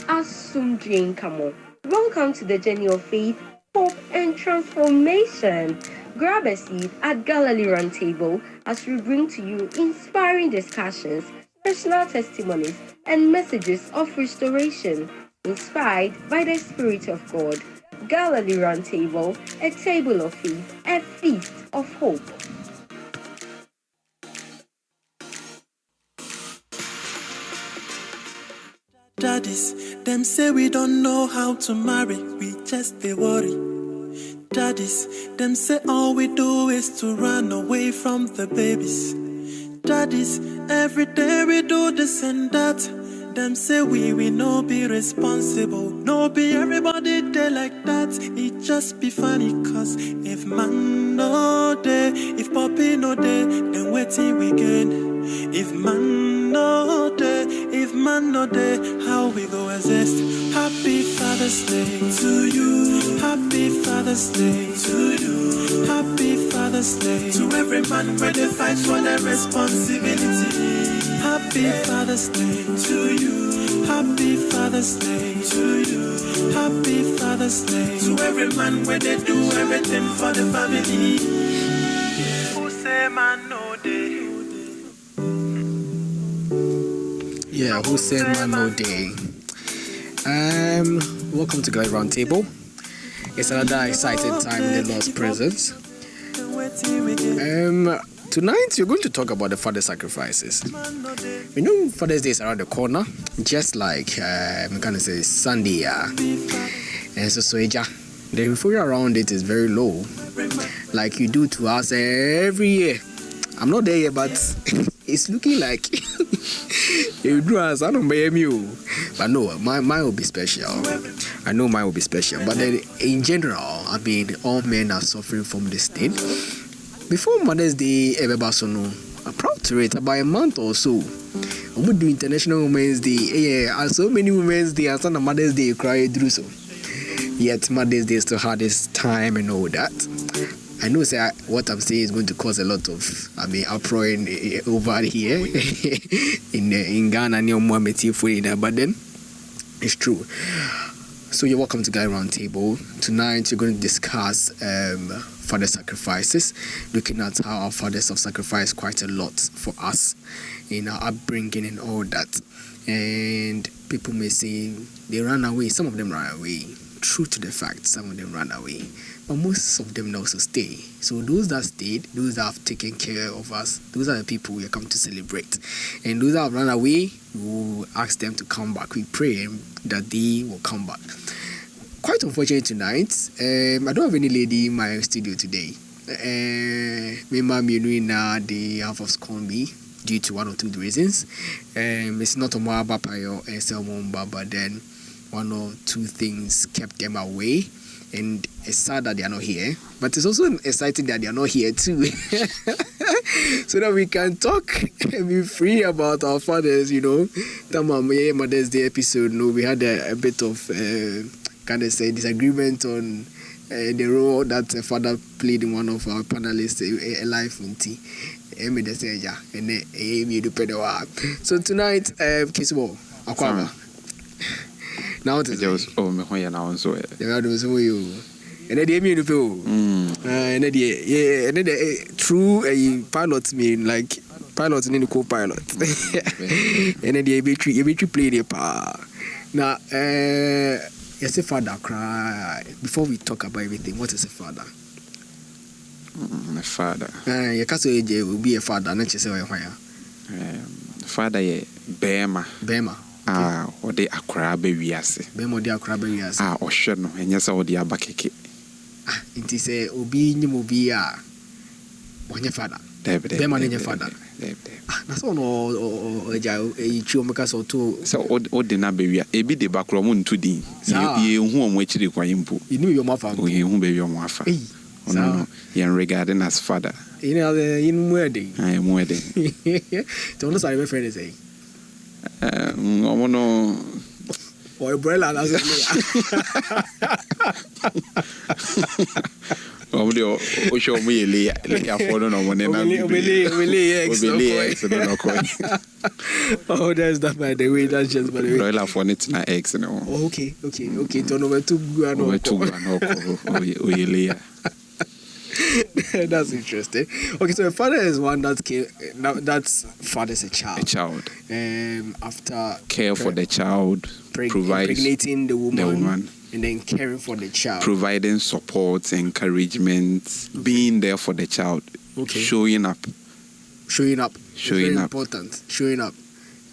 Asumdrin Kamo. Welcome to the journey of faith, hope, and transformation. Grab a seat at Galilee Roundtable as we bring to you inspiring discussions, personal testimonies, and messages of restoration inspired by the Spirit of God. Galilee Roundtable, a table of faith, a feast of hope. Daddies, them say we don't know how to marry, we just they worry. Daddies, them say all we do is to run away from the babies. Daddies, every day we do this and that. Them say we no be responsible. No be everybody there like that. It just be funny cause if man no day, if Poppy no day, then waiting we gain. If man no day, if man no day, how we go exist? Happy Father's Day to you. Happy Father's Day to you. Happy Father's Day to every man where they fight for their responsibility. Happy Father's Day to you. Happy Father's Day to you. Happy Father's Day to every man where they do everything for the family. Who say man no day? Yeah, who said man no day? Welcome to Galilee Roundtable. It's another exciting time in the Lord's presence. Tonight we're going to talk about the father sacrifices. You know, Father's Day is around the corner, just like I'm gonna say Sunday. And so the euphoria around it is very low, like you do to us every year. I'm not there yet, but it's looking like you do us. I don't blame you, but no, mine will be special. I know mine will be special, but then in general, I mean, all men are suffering from this thing. Before Mother's Day, I'm proud to it about a month or so. We do International Women's Day. Yeah, and so many Women's Day and some Mother's Day cry through so. Yet Mother's Day is the hardest time and all that. I know what I'm saying is going to cause a lot of uproar over here in Ghana and but then it's true. So you're welcome to Galilee Roundtable. Tonight you're going to discuss father sacrifices, looking at how our fathers have sacrificed quite a lot for us in our upbringing and all that. And people may say they ran away. Some of them ran away. True to the fact, some of them ran away, but most of them also stay. So those that stayed, those that have taken care of us, those are the people we are come to celebrate. And those that have run away, we will ask them to come back. We pray that they will come back. Quite unfortunate tonight, I don't have any lady in my studio today. My mom, they have of me due to one or two reasons. It's not a Moaba Payo and Selmomba, but then one or two things kept them away, and it's sad that they are not here, but it's also exciting that they are not here too. So that we can talk and be free about our fathers, you know. Mother's Day episode, we had a bit of disagreement on the role that a father played in one of our panelists, life unti. So tonight, Kisubo, Aquaba. Now it is now so you and then you feel and then true pilot mean like pilot and co-pilot and then the ABT play the power now. Yes, a father cry. Before we talk about everything, what is a father? A father. Your castle will be a father, not just a father, Bema. Or the Accra baby as Bemo de Accra baby as or Sherno, and yes, or the Abakiki. It is a Obi Nimobia on your father. Bema and your father. That's all or a chumacas or two. So, old dinner baby, a bit the backroom to D. You whom which the Quayimpo. You knew your mother, whom baby your mother. No, you're regarding as father. You know, in wedding. I am wedding. Don't know, I'm afraid to say. No. Or umbrella, O show me Leah for no one and Oh, there's that by the way. That's just by the way. Royal for it na eggs no. Okay. Turn over to Leah. That's interesting. Okay, so a father is one that came. That's father is a child. After care for the child, impregnating the woman, and then caring for the child, providing support, encouragement, being there for the child, showing up. Important. Showing up.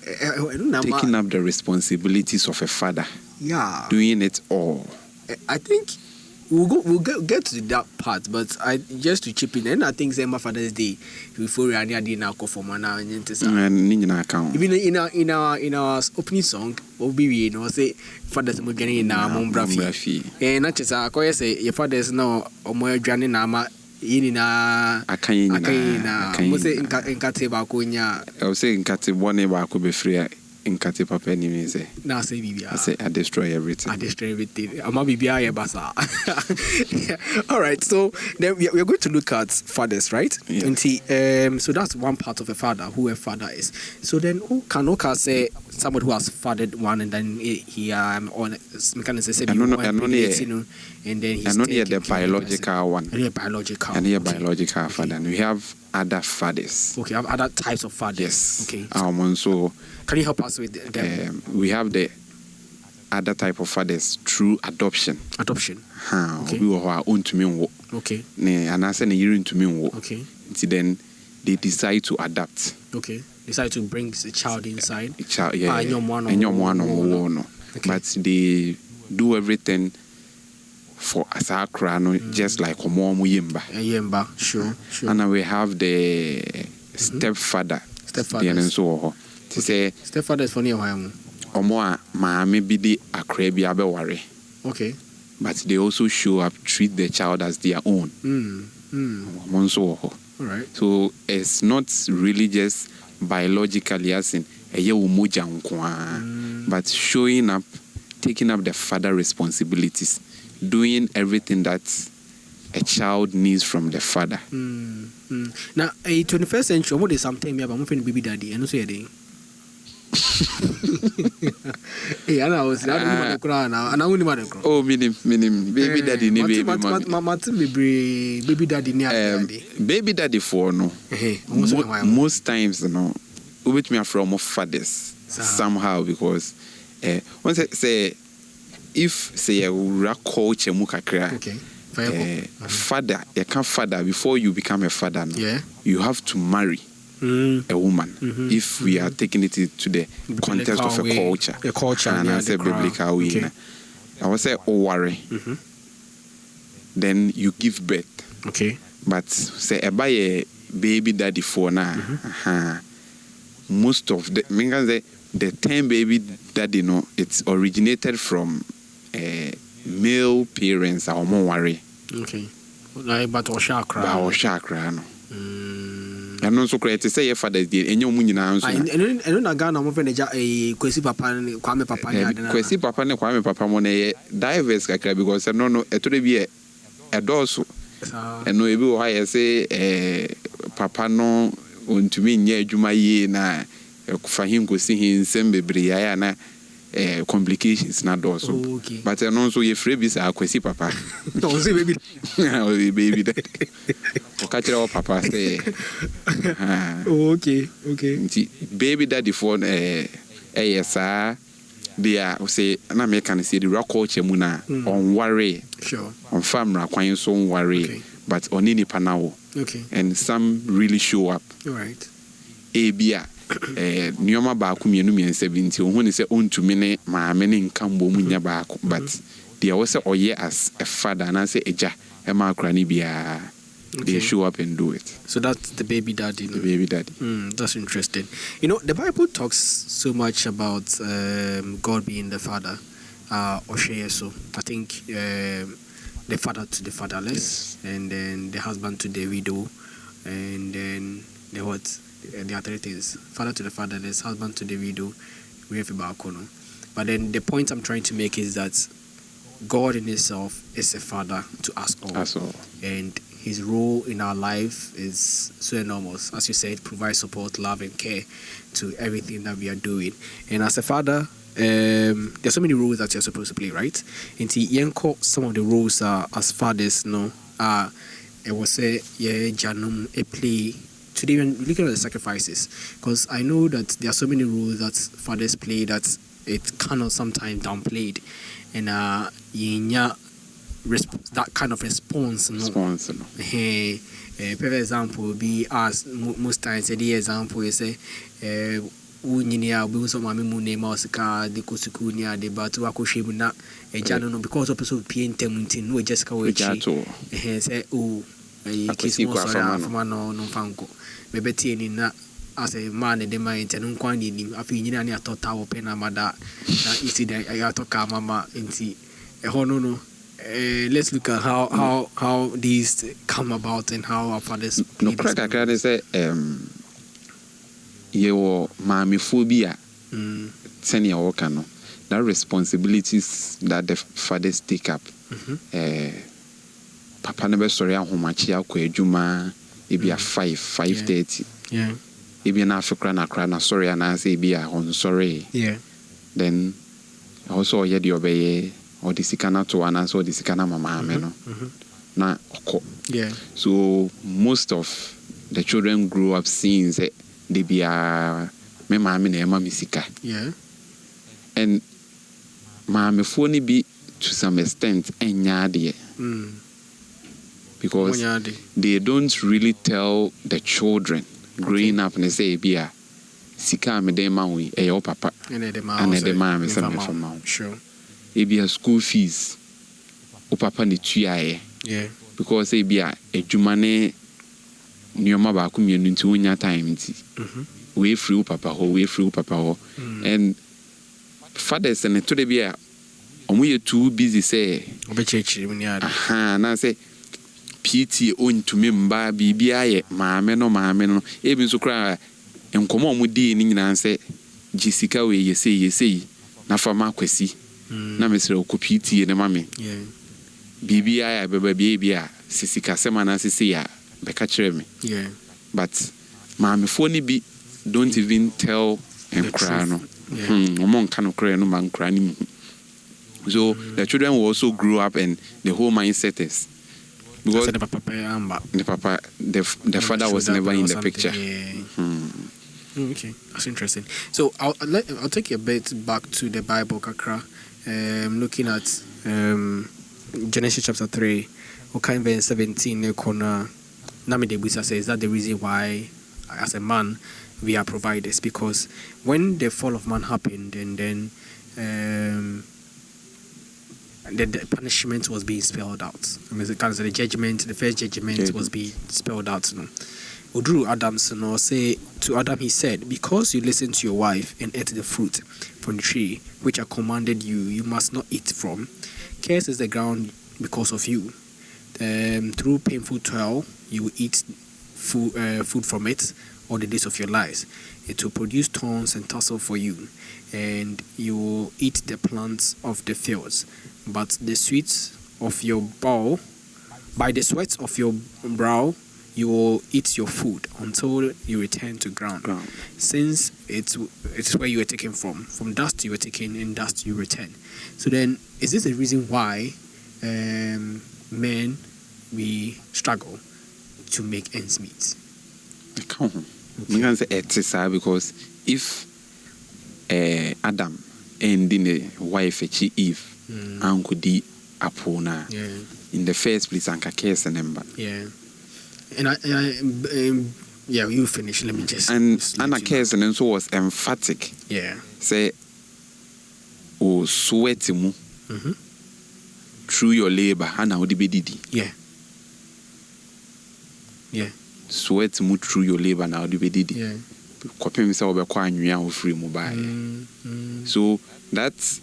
Taking up the responsibilities of a father. Yeah. Doing it all. I think we'll get to that part, but I just to chip in, and I think my Father's Day before we are near the now for mana and even in our opening song, we say fathers are getting in our mom brafi, and not just I say your father's no or more journey nama in a must say in Katibakunya. I was saying Katibone could be free. In Kati Papa Nimese. Now say Bibia. I say I destroy everything. I'm a Bibia Basa. All right, so then we are going to look at fathers, right? Yeah. And see, so that's one part of a father, who a father is. So then who can Oka say somebody who has fathered one and then he on mechanism and then he's not the biological one. And biological. And biological father. And we have other fathers. Okay, have other types of fathers. Yes. Okay. So can you help us with them? We have the other type of fathers through adoption. Okay. We were our own to me. Okay. And I said a year into me. Okay. Then they decide to adapt. Okay. Decide to bring the child inside. A child, yeah. But they do everything for Asakra, just like a mom Yemba, sure. And then we have the stepfather. And so to say stepfather is funny or more maybe the akrabia be worry. Okay. But they also show up, treat the child as their own. All right. So it's not really just biologically as in but showing up, taking up the father responsibilities, doing everything that a child needs from the father. Now, a 21st century, what is something about baby daddy? And also, hey, I was meaning baby daddy, baby daddy, baby daddy for no. Most times, which me are from fathers somehow because once I say if say a coach okay. Father, you can't father before you become a father. No? Yeah. You have to marry a woman. If we are taking it to the context of a culture. A culture, and I say biblical way. Okay. I would say worry. Then you give birth. Okay. But say buy a baby daddy for now. Most of the term baby daddy, it's originated from male parents are more worry. Okay. But or chakra. No. I'm not so great to say your father did and your money now. I don't Ghana of a Kwesi Papa and Kwame Papa. Kwesi Papa and Kwame Papa Mone divers because I don't know it would be a dorsal. And no able I say Papa no to me near Jumaye na for him go see him same na complications not also. Okay. But I know so your freebies are Kwesi Papa. Don't say baby. Baby that. Catch our papa say. Okay. Baby daddy for yes they are say na me can see the rock culture muna on worry. Sure. On family kwan so worry. Okay. But on any panel. Okay. And some really show up. All right. Bia Nioma Baku Mienu 70 when he said on to me maame nka mbom nya baako but there was oye as a father and I say eja e ma krani bia they show up and do it. So that's the baby daddy. The baby daddy. That's interesting. The Bible talks so much about God being the father. So I think the father to the fatherless, and then the husband to the widow, and then the other things. Father to the fatherless, husband to the widow, we have about Kono. But then the point I'm trying to make is that God in Himself is a father to us all. And His role in our life is so enormous. As you said, provide support, love, and care to everything that we are doing. And as a father, there's so many roles that you're supposed to play, right? And some of the roles are as fathers, I will say, janum a play. Today, when looking at the sacrifices, because I know that there are so many roles that fathers play that it cannot sometimes downplayed, and that kind of response. Per example, be as most times the example is say, Uninia, we also mammy moon name Oscar, the Kosukunia, the Batu Akoshibuna, a Jano, because of person Pien Temuntin, no Jessica Wichato, say, oh, a kiss from a no fanco. Maybe in that. As a man, the mind and unquinding, I feel you near thought our pen and mother. You see, I got to come, Mamma, and see. No. Let's look at how these come about and how our fathers. No, correct. I can say, your mommy phobia, senior worker, that responsibilities that the fathers take up. Papa never sorry, how much you are, Juma, maybe a 5:30. Yeah. If you're not crying, sorry, and I say, be on sorry. Yeah. Then also, you obey or the Sikana to an answer, the Sikana Mamma. Now, yeah. So, most of the children grew up seeing that they be a mammy and mammy Sika. Yeah. And mammy phony be to some extent and yadi. Because they don't really tell the children. Growing up and say, "Bia, sika me de maui, your papa, and the mama is from mouth." Sure. Ebia school fees, o papa ni tuae. Yeah. Because ebia ejumane nyoma ba ku mienu nti wonya time nti. We free papa ho, and fathers and to the bia, omo ye too busy say. Obechechi mu ni ada. Na say. PT on to me mba bibia ye maame no ebi nso kra enkomo omudi ni nyina nse jisika we yesei na fama kwasi na mesre ko PT ne mame bibia ya beba bibia sisika sema na sisi ya beka kire me but maame fo ni bi don't even tell and cry no omon kan kra no man kra ni so the children will also grow up and the whole mindset is because the father was never in the picture. Okay, that's interesting. So I'll take you a bit back to the Bible, Kakra. Looking at Genesis chapter 3, okay, verse 17. Corner Namide Busa says that the reason why, as a man, we are providers, because when the fall of man happened, and then the punishment was being spelled out. I mean, the first judgment was being spelled out. Udru Adams, say to Adam, he said, "Because you listened to your wife and ate the fruit from the tree which I commanded you, you must not eat from. Cursed is the ground because of you. Through painful toil, you will eat food from it all the days of your lives. It will produce thorns and tassel for you, and you will eat the plants of the fields. But the sweat of your brow, by the sweat of your brow, you will eat your food until you return to ground. Since it's where you were taken from dust you were taken, in dust you return." So then, is this the reason why men, we struggle to make ends meet? You can say it's because if Adam and the wife Eve Uncle D Apona in the first place Anka case and number. Yeah. And I you finish. Let me just. And Anna case and so was emphatic. Yeah. Say, oh, sweat mu through your labor, Anna would be didi. Yeah. Yeah. Sweat mu through your labor now would be didi. Yeah. Copy me say free mobile. So that's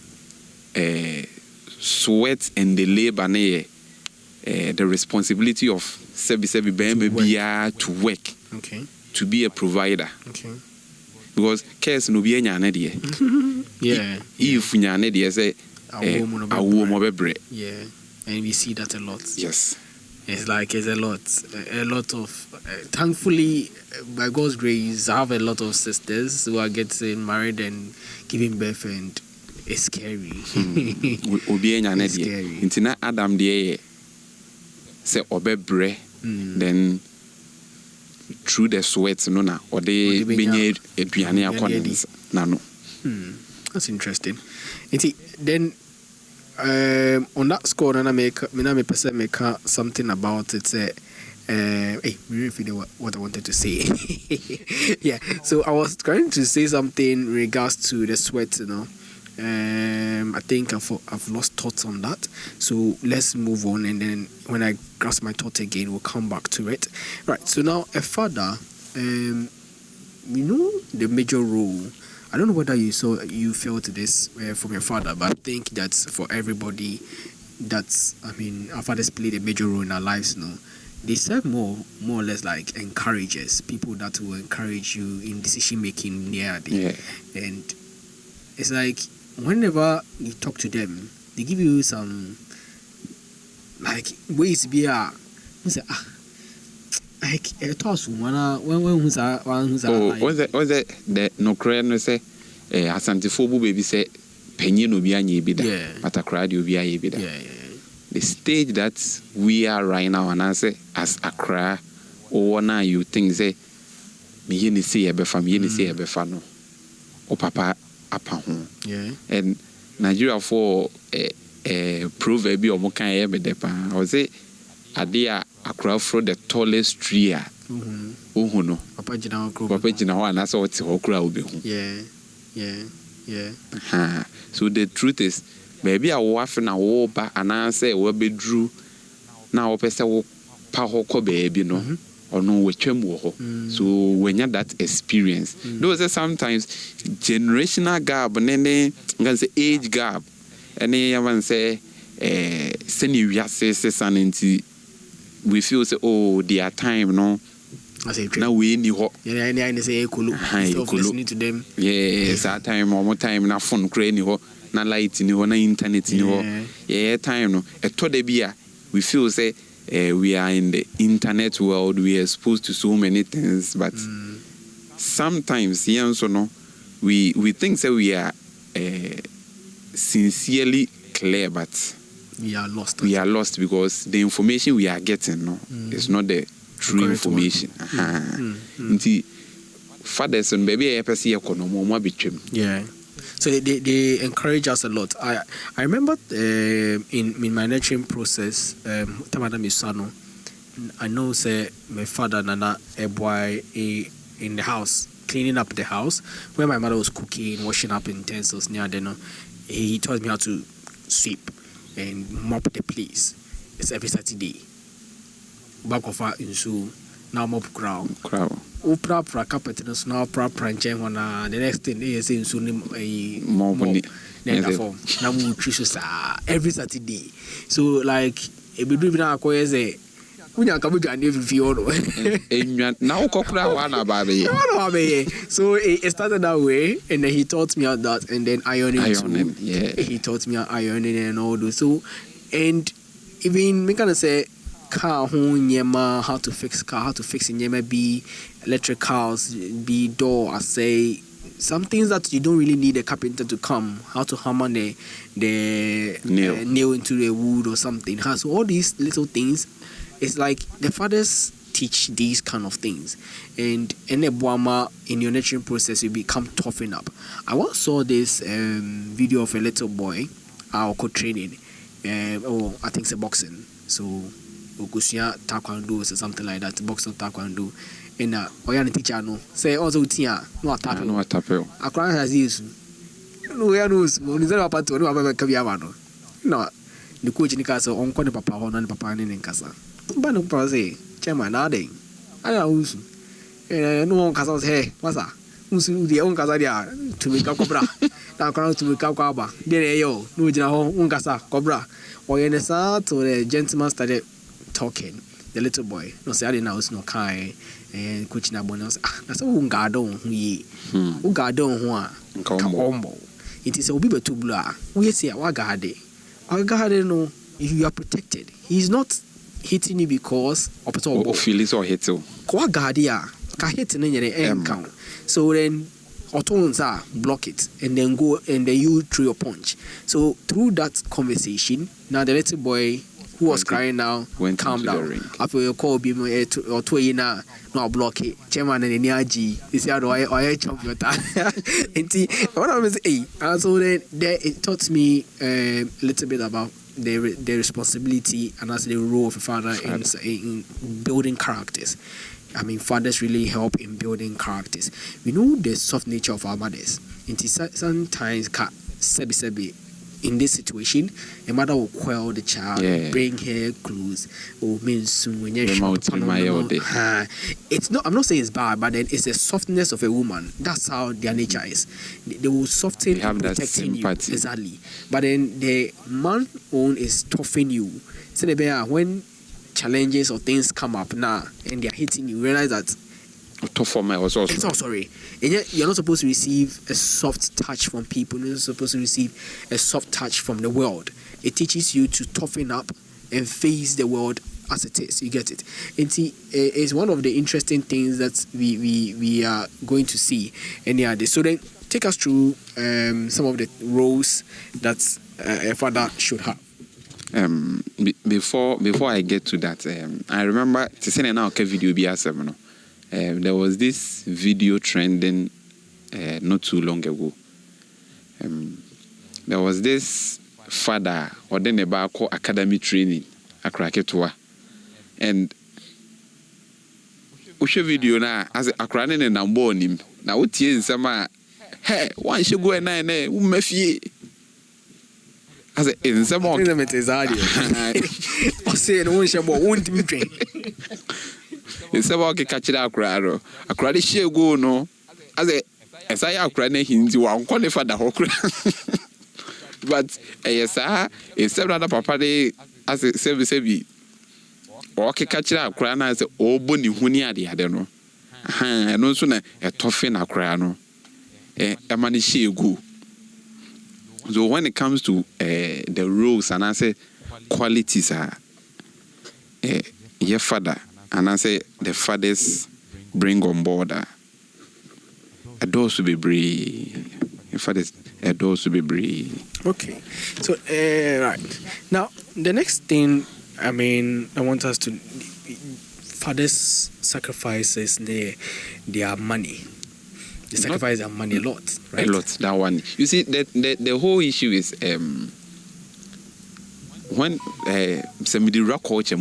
sweat and the labor the responsibility of Sebi Bembe to work. Okay. To be a provider. Okay. Because case no be nyane de. Yeah. If nyane de say Yeah, and we see that a lot. Yes. It's a lot of. Thankfully, by God's grace, I have a lot of sisters who are getting married and giving birth, and it's scary. It's scary. Intina Adam de say obebre, then through the sweat, no na or they benye eduane akɔne nano. That's interesting. Then. On that score, I make something about it. Hey, really what I wanted to say. Yeah, so I was trying to say something in regards to the sweat, I think I've lost thoughts on that. So let's move on, and then when I grasp my thought again, we'll come back to it. Right. So now a father, the major role. I don't know whether you felt this from your father, but I think that's for everybody. Our fathers played a major role in our lives. They serve more or less like encouragers, people that will encourage you in decision making. Yeah. And it's like whenever you talk to them, they give you some like ways to be like a toss when who's that the no credit no say asantifo bu baby say penye no bi anya bi da but akra de obi aye bi da. The stage that we are right now, and I say as Accra or now you think say me ni say ebefa me ni say ebefa no o papa apa ho. And Nigeria for proverb bi o mo kan e be de pa o say ade a Accra for the tallest tree ohu no papa gina ho and that's what ho kura obi ho. So the truth is baby a wo afi na wo ba ananse wo bedru na wo pese wo pa ho ko baby no ono wo twam wo ho. So when you that experience those sometimes generational gap nene ngan say age gap ene yaman say seni wiase sanenti we feel say their time no now we need ho say ekulu listening to them that time or more time na phone kra ni ho na light ni ho na internet ni ho time no eto de bia we feel say we are in the internet world, we are exposed to so many things, but sometimes we think that we are sincerely clear, but we are lost because the information we are getting is not the true information. Fathers and baby so they encourage us a lot. I remember in my nurturing process, I know say my father Nana a boy in the house, cleaning up the house where my mother was cooking, washing up utensils near there. He taught me how to sweep and mop the place. It's every Saturday. Back of our insu now mop ground. Upra carpet no now proper the next thing is in soon a more money therefore now we every Saturday. So like a bit now say we are coming to every few now so it started that way, and then he taught me that, and then ironing he taught me ironing and all those. So and even me kind of say car how to fix car, how to fix in be electricals, be door, I say some things that you don't really need a carpenter to come, how to hammer the nail into the wood or something. So all these little things, it's like the fathers teach these kind of things, and in a boama in your nurturing process you become toughen up. I once saw this video of a little boy training I think it's a boxing, so Okusia taekwondo or something like that, boxing taekwondo. And Oyana teacher no say also tia no tapio. Akran has this. No we knows when is about to no kabiama no. The coach in casa on the papa on papa in casa. But no pause, chairman nodding. I know no one casa hey, what's that? Usu the own casa to make up cobra. Now crown to make up cobra. Then yo, no general uncasa cobra. Oyana to the gentleman started talking. The little boy, no say I didn't know no kai and coach na bonus. That's all ungardon we ungardon one combo. It is a obi betu bla. We say wagade. Wagade no, you are protected. He's not hitting you because or feelings or hit you. Wagade ya ka hit no nyere encounter. So then autonza block it and then go and then you throw your punch. So through that conversation, now the little boy who was crying now calm down. After you call him or two na no block it. Chairman and energy is how do I jump your time. And see what I was so then it taught me a little bit about the responsibility and as the role of a father in building characters. I mean, fathers really help in building characters. We know the soft nature of our mothers. It is sometimes sebi in this situation, a mother will quell the child, bring her close, or mean soon when you're it's not. I'm not saying it's bad, but then it's the softness of a woman. That's how their nature is. They will soften and protecting you exactly. But then the man own is toughening you. So when challenges or things come up now and they're hitting you, realize that sorry, and yet you're not supposed to receive a soft touch from people. You're not supposed to receive a soft touch from the world. It teaches you to toughen up and face the world as it is. You get it? And see, it's one of the interesting things that we are going to see. And so then take us through some of the roles that a father should have. Before I get to that, I remember to send an okay video be there was this video trending not too long ago. There was this father or then about academy training akraketwa, and ushe video na as akrane ne nambo nim na wotie nsema hey one should go na umafie as in some more I say no one shall won't be trained. It's about catch it out, crowd. A crowd share go no as I are crying into one qualified the whole crowd. But yes, it's several papa as a service heavy. Or catch it out, crying as a bonny huniadi, I don't know. And no sooner a toffin a crano. A money she go. So when it comes to the roles and I say qualities are your father and I say the fathers bring on board a dose to be brave. Your fathers a dose to be brave. Okay, so right now the next thing I want us to fathers sacrifices their money. They sacrifice their money a lot, right? A lot, that one. You see, the whole issue is when somebody rock culture,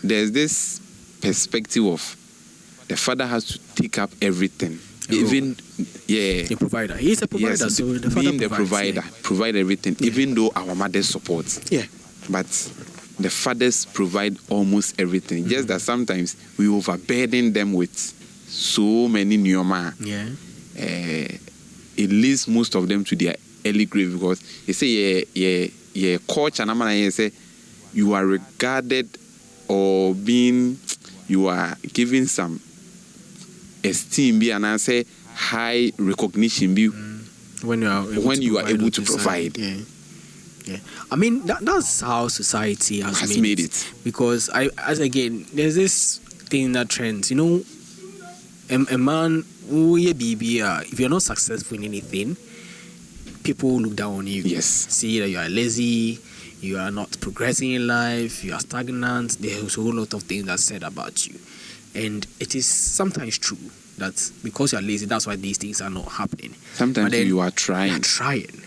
there's this perspective of the father has to take up everything. Even the provider. He's a provider, yes, so the father being the provider, provide everything, even though our mother supports. Yeah. But the fathers provide almost everything. Just that sometimes we overburden them with so many nyoma. Yeah. It leads most of them to their early grave because they say coach and I'm say you are regarded or you are given some esteem and I say high recognition when you are able to provide. Yeah. That's how society has made it. Because there's this thing that trends. A man who if you're not successful in anything, people look down on you. Yes. See that you are lazy, you are not progressing in life, you are stagnant. There's a whole lot of things that's said about you. And it is sometimes true that because you are lazy, that's why these things are not happening. Sometimes you are trying. You are trying.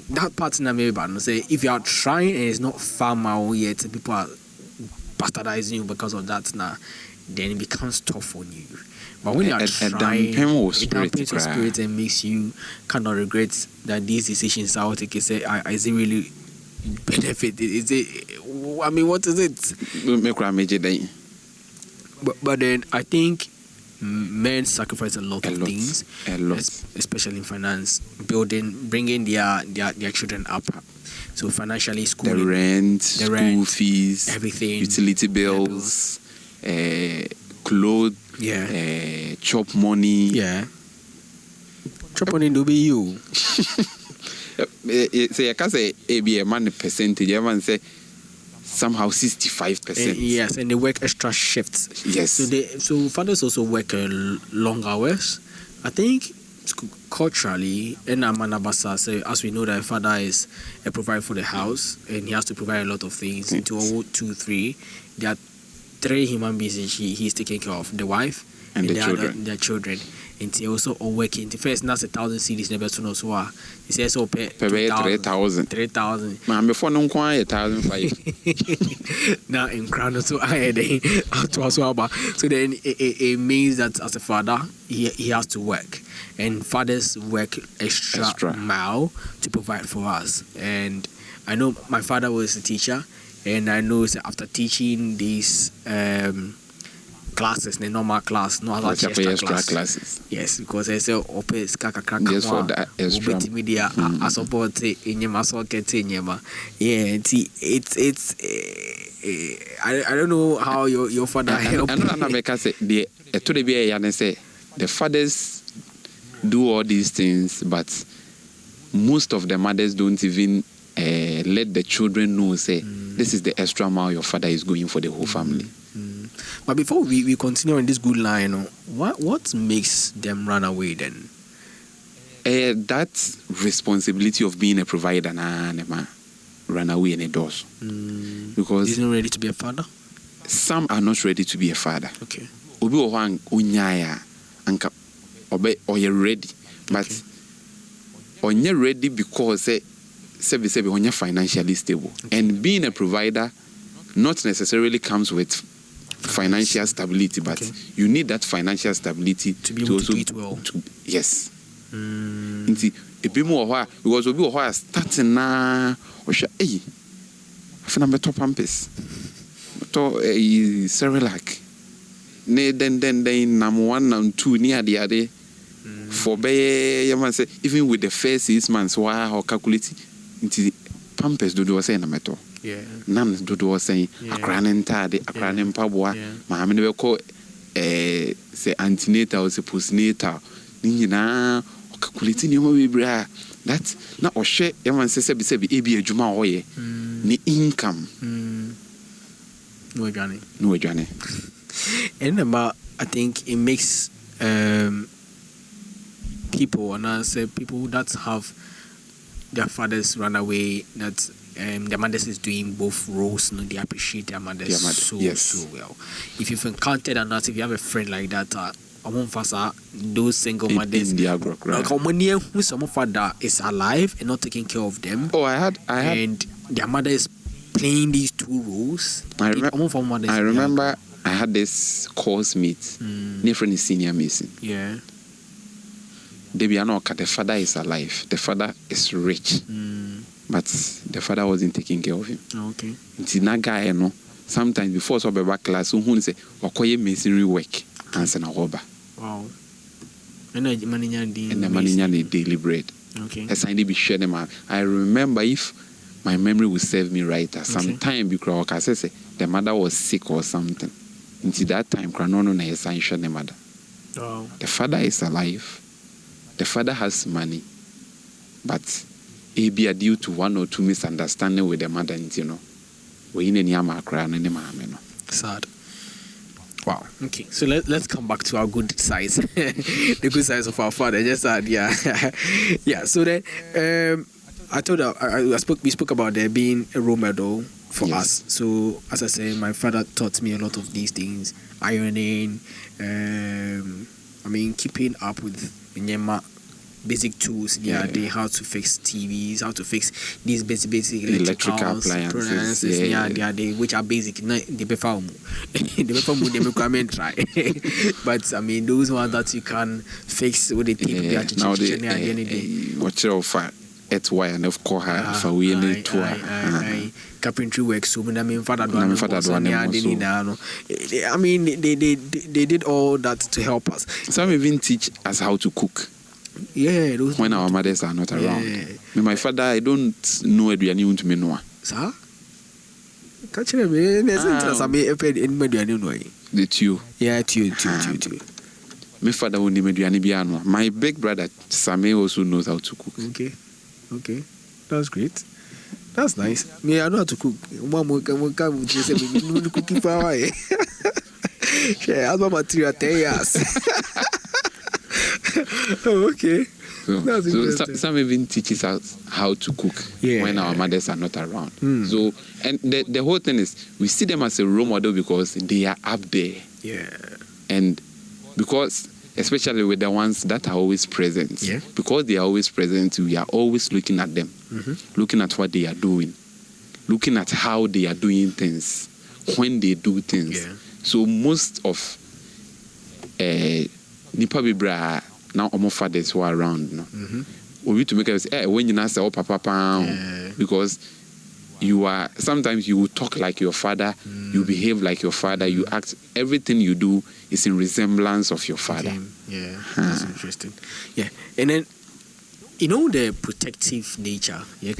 That part maybe bad. Say if you are trying and it's not far out yet, people are bastardizing you because of that now, then it becomes tough on you. But when you are trying, it dampens your spirit and makes you kind of regret that these decisions are taken. Say, is it really benefit? Is it? What is it? But then I think men sacrifice a lot of things, especially in finance, bringing their children up. So financially, schooling, the rent, school fees, everything, utility bills, clothes, chop money. Yeah. Chop money do be you. say I can say a man percentage. Everyone say somehow 65%. Yes, and they work extra shifts. Yes. So fathers also work long hours. I think culturally, in Amanabasa, say as we know that a father is a provider for the house and he has to provide a lot of things. Yes. Into 2, 3, there are 3 human beings he's taking care of: the wife and the children. Their children. And he also all working. The first that's 1,000 cedis never to know so he says so pay 3,000. 3,000. Man, before no one 1,500. Now in crown so I so then it means that as a father he has to work, and fathers work extra mile to provide for us. And I know my father was a teacher, and I know after teaching these classes, the normal class, not extra classes. Yes, because I say opes kaka just for that extra media I support in your muscle get in your it's I don't know how your father helped. I don't make us say the to the be say the fathers do all these things, but most of the mothers don't even let the children know say this is the extra mile your father is going for the whole family. But before we continue on this good line, what makes them run away then? That responsibility of being a provider run away and it does. Because he's not ready to be a father? Some are not ready to be a father. Okay. Obi ohang unyaya anka obe oye ready, but onye ready because sebi onye financially stable. Okay. And being a provider not necessarily comes with financial stability, but you need that financial stability to be able to do it well. Yes. Nti ebi mo ho because obi ho starting na o hwe afina beto pampers to Cerelac ne then nam 1 and 2 ni ade for be you say even with the first 6 months why or calculate nti pampers do say na meto. Yeah. Nam do was saying akrane ntade akrane mpaboa ma me ne be ko say antenatal or postnatal ni nyina o calculate ni mo we bra that na o hwe yaman say be ebi adwuma o ye ni income no adwane and about I think it makes people, and I say people that have their fathers run away, that their mothers is doing both roles, they appreciate their mothers so well. If you've encountered and if you have a friend like that, those single mothers, some father is alive and not taking care of them. Oh, I had, and their mother is playing these 2 roles. I remember I had this course mate, near friend is senior mason. Yeah. The father is alive. The father is rich. But the father wasn't taking care of him. Okay. It's na guy, sometimes before so back class, who say, "Wakoye masonry work," answer na roba. Wow. And the money daily bread. Okay. As I be share them. I remember, if my memory will serve me right, at some time because I say the mother was sick or something. Until that time, Kranono na yesa share the mother. Wow. The father is alive. The father has money, but it be due to 1 or 2 misunderstanding with the mother, we in any sad. Wow. Okay. So let's come back to our good sides, the good sides of our father. Just yeah. So then, I told her we spoke about there being a role model for us. So as I say, my father taught me a lot of these things: ironing, keeping up with basic tools, how to fix TVs, how to fix these basic electrical appliances, which are basic. They perform, they requirement try. But those ones that you can fix with the tape. Now watch out for it wire and of course for we need to carpentry work. So father they did all that to help us. Some even teach us how to cook. Yeah, when our mothers are not around. My father, I don't know Adriani to me no. Sir? Catch me, the two. Yeah, two. My father only Adriani Biano. My big brother Same also knows how to cook. Okay. Okay. That's great. That's nice. Me, I know how to cook. Mom, we can say we need to cook for our. Yeah, I'm material 10 years. Oh, okay. So some even teaches us how to cook when our mothers are not around. So, and the whole thing is, we see them as a role model because they are up there. Yeah. And because, especially with the ones that are always present, because they are always present, we are always looking at them, looking at what they are doing, looking at how they are doing things, when they do things. Yeah. So most of Nipa Bibra now almost fathers who are around. No? We need to make us when you say, oh, papa, because you are, sometimes you will talk like your father, you behave like your father, you act, everything you do is in resemblance of your father. Okay. Yeah, that's interesting. Yeah, and then, you know, the protective nature. If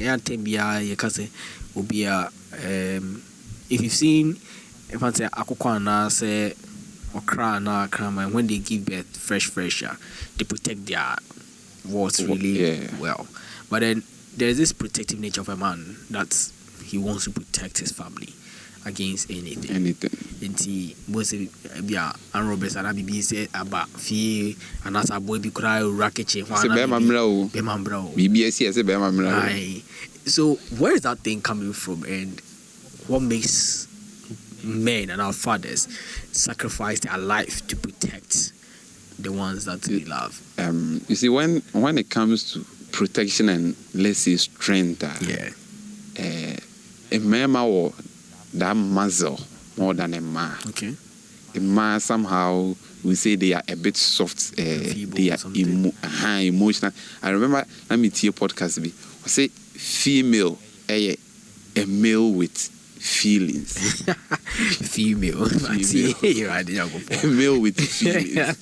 you've seen, if I say, Akukwana say, Okra na Krama, when they give birth fresh, they protect their wards really well. But then there's this protective nature of a man that he wants to protect his family against anything. And he most and Roberts and Abi say about fee and as a boy be cry racket. So where is that thing coming from, and what makes men and our fathers sacrifice their life to protect the ones that we love? You see, when it comes to protection and, let's say, strength, a man or that muzzle more than a man. Okay. A man, somehow we say they are a bit soft, they are emotional. I remember, let me tell you podcast I say female, a male with feelings. Female. Male with feelings.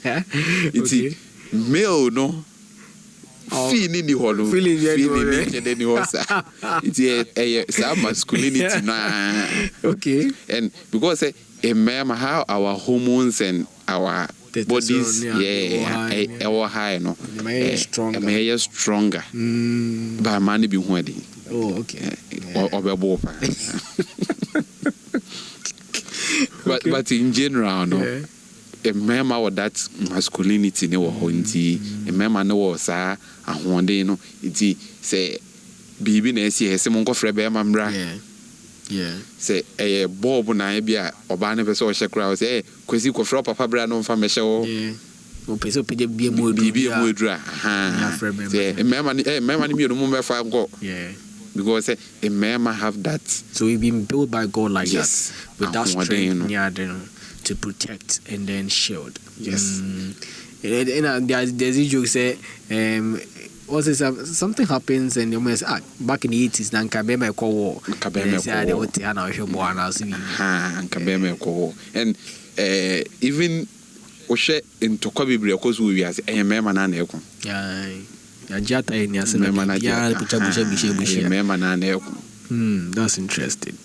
It's male, no. Feeling the whole feeling it's a masculinity now. Okay. And because a man, how our hormones and our bodies our high no stronger by man be wedding. Oh, okay. But in general, no, a member of that masculinity no honti, a member no was a one day no, it say baby na see hese monko frebe mamra. Yeah. Say a bob na bia obane pese o shekra say kwesi ko fro papa bra no mfa mehye wo. Yeah. O pese pede bia modu. Bia modu aha. Say a member ni mi no mo fa go. Yeah. Because a man have that. So we've been built by God like that, with that strength to protect and then shield. Yes. And there's a joke say, something happens and you say, back in the 80s, now Kabeme call war. And even Oshe in Tokobibri, of course, we are a man and a that's interesting.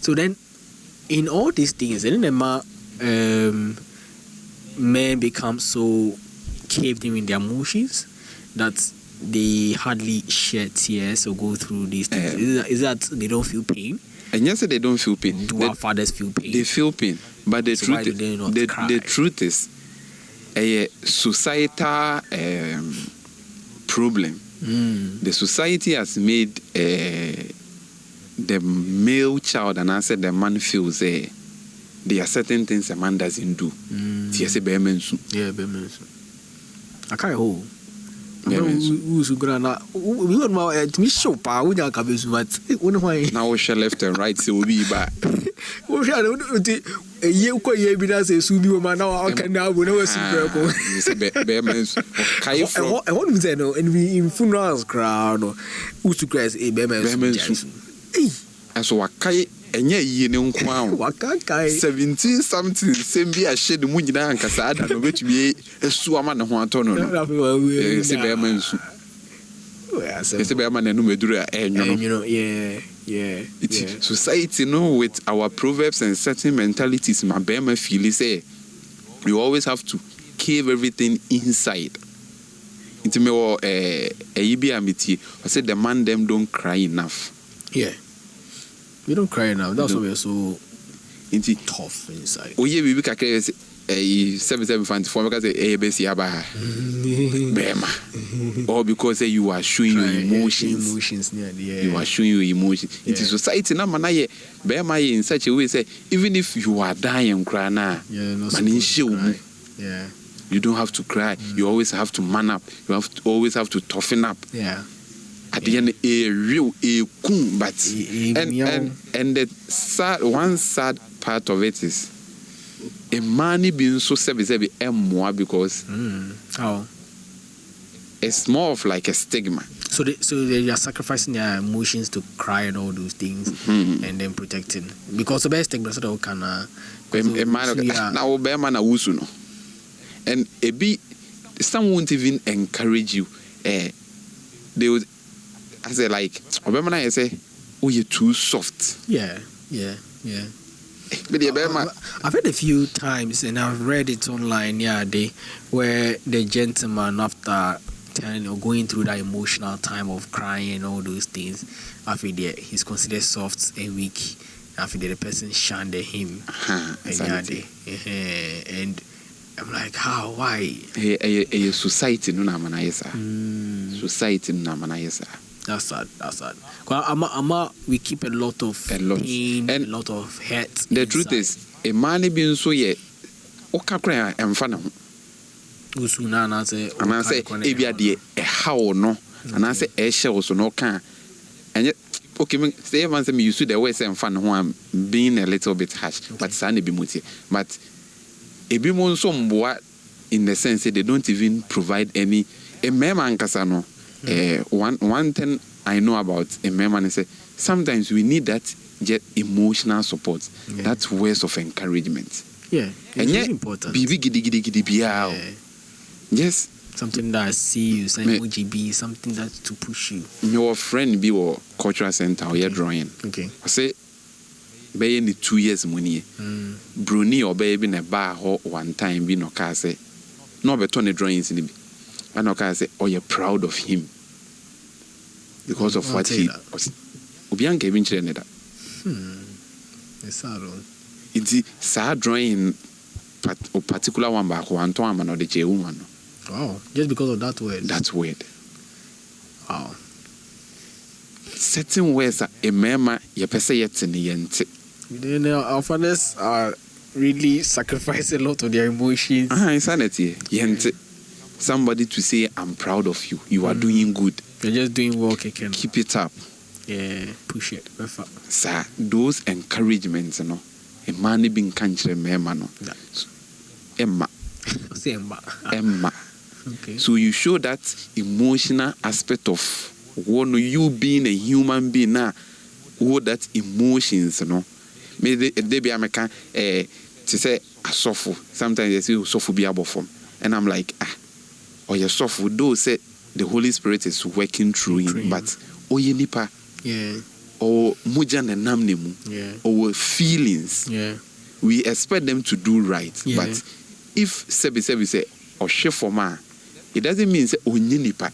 So then, in all these things, men become so caved in their emotions that they hardly shed tears or go through these things. Is that they don't feel pain? And yes, they don't feel pain. Do our fathers feel pain? They feel pain, but the truth is a societal problem. The society has made the male child, and I said the man feels there are certain things a man doesn't do. Yeah, bemensu. I can't hold. Who's gonna we want more to me show power with our cabins, but now we shall left and right, so we'll be back. A year quite evidence is Subi woman now. I can now never see purple. I want to say no, and we in funerals crowd or who's to crash a bemensu. As what Kai and ye know, 17 something, same be a shed the moon and Casada, which be a Suaman and one ton. It's a bemensu. It's a bearman and Numedura, and you know, yeah. Society, with our proverbs and certain mentalities, my bearman feel say, you always have to cave everything inside. Into me or a EBMT, I said the man them don't cry enough. Yeah. We don't cry enough. That's why we're so tough inside. Oh, yeah, we can say a 77 because a ABC Abaha. Bema. Or because you are showing your emotions. You are showing your emotions. It is society now, man. Bema in such a way, say, even if you are dying, cry now. Yeah. You don't have to cry. You always have to man up. You always have to toughen up. Yeah. At the end, a real cool, but and the sad part of it is a money being so savvy and more because it's more of like a stigma. So they are sacrificing their emotions to cry and all those things, and then protecting because the best stigma so can a man now bear man a wusu no. And some won't even encourage you. They would, I say, like, I say, oh, you're too soft. Yeah. But I've heard a few times, and I've read it online, where the gentleman, after telling or going through that emotional time of crying and all those things, after he's considered soft and weak. After the person shunned him, and I'm like, how? Why? A society no na manayesa. Society no na manayesa. That's sad. Well, we keep a lot of pain, and a lot of hurt. The truth is, a man being so ye, oka kra emfa ho. Usuna na say, and I say, ebia de e how no, and I say e share so no can. And okay, me say even say me used to the way say emfa ho am being a little bit harsh, but sa na bi muti. But ebi mo nso mboa in the sense that they don't even provide any a mema ankasa no one thing I know about a mema is say sometimes we need that emotional support, that words of encouragement. Yeah, it's really important. Bibi gidi biya. Yes, something that I see you saying OGB, something that to push you. Your friend be or cultural center or your drawing. Okay. I say be any 2 years money. Bruni or baby in a bar one time be no car say no better on drawings in the and no car say oh you're proud of him because of what he was. Obian gave in that. It's sad. It's sad drawing a particular one back one time and the J woman. Wow, just because of that word. That word. Wow. Certain words are a mema ye pese yet in the end. You know, our fathers are really sacrificing a lot of their emotions. Insanity. Yente. Somebody to say, I'm proud of you. You are doing good. You're just doing well, Keken. Keep it up. Yeah, push it. Sir, those encouragements, a man being country mema no. Emma. Emma. Okay. So you show that emotional aspect of one you being a human being now, that emotions, Maybe they be American to say a suffer. Sometimes they say suffer be above form. And I'm like, or you suffer, though say the Holy Spirit is working through him, but you nipa, or mujan and namnemu, or feelings, we expect them to do right. But if Sebi say or chef for ma, it doesn't mean say nipa.